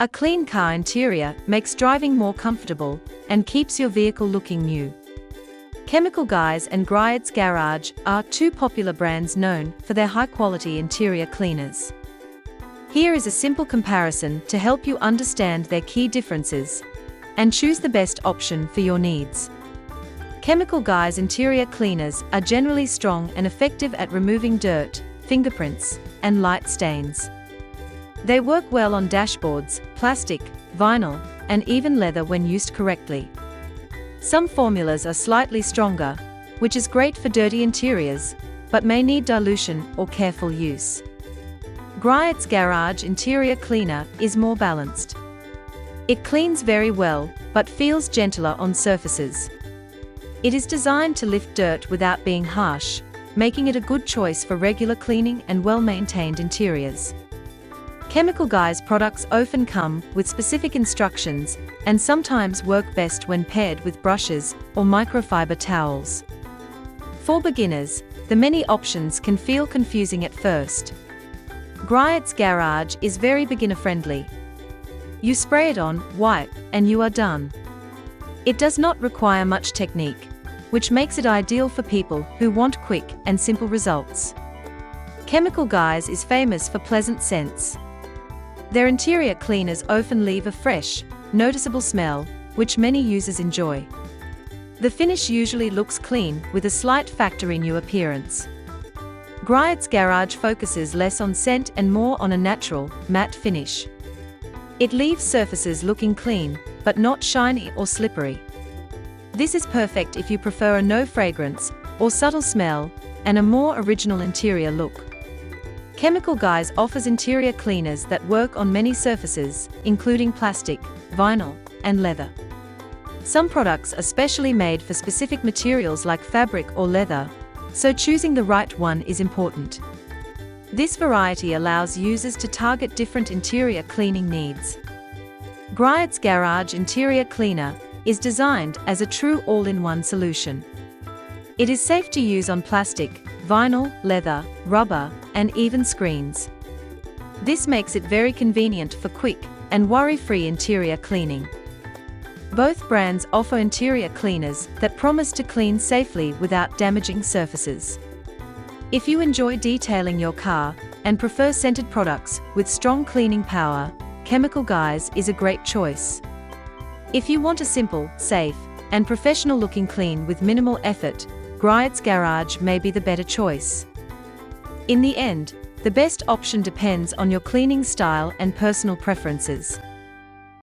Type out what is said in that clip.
A clean car interior makes driving more comfortable and keeps your vehicle looking new. Chemical Guys and Griot's Garage are two popular brands known for their high-quality interior cleaners. Here is a simple comparison to help you understand their key differences and choose the best option for your needs. Chemical Guys interior cleaners are generally strong and effective at removing dirt, fingerprints, and light stains. They work well on dashboards, plastic, vinyl, and even leather when used correctly. Some formulas are slightly stronger, which is great for dirty interiors, but may need dilution or careful use. Griot's Garage interior cleaner is more balanced. It cleans very well, but feels gentler on surfaces. It is designed to lift dirt without being harsh, making it a good choice for regular cleaning and well-maintained interiors. Chemical Guys products often come with specific instructions and sometimes work best when paired with brushes or microfiber towels. For beginners, the many options can feel confusing at first. Griot's Garage is very beginner-friendly. You spray it on, wipe, and you are done. It does not require much technique, which makes it ideal for people who want quick and simple results. Chemical Guys is famous for pleasant scents. Their interior cleaners often leave a fresh, noticeable smell, which many users enjoy. The finish usually looks clean with a slight factory new appearance. Griot's Garage focuses less on scent and more on a natural, matte finish. It leaves surfaces looking clean, but not shiny or slippery. This is perfect if you prefer a no fragrance or subtle smell and a more original interior look. Chemical Guys offers interior cleaners that work on many surfaces, including plastic, vinyl, and leather. Some products are specially made for specific materials like fabric or leather, so choosing the right one is important. This variety allows users to target different interior cleaning needs. Griot's Garage interior cleaner is designed as a true all-in-one solution. It is safe to use on plastic, vinyl, leather, rubber, and even screens. This makes it very convenient for quick and worry-free interior cleaning. Both brands offer interior cleaners that promise to clean safely without damaging surfaces. If you enjoy detailing your car and prefer scented products with strong cleaning power, Chemical Guys is a great choice. If you want a simple, safe, and professional-looking clean with minimal effort, Griot's Garage may be the better choice. In the end, the best option depends on your cleaning style and personal preferences.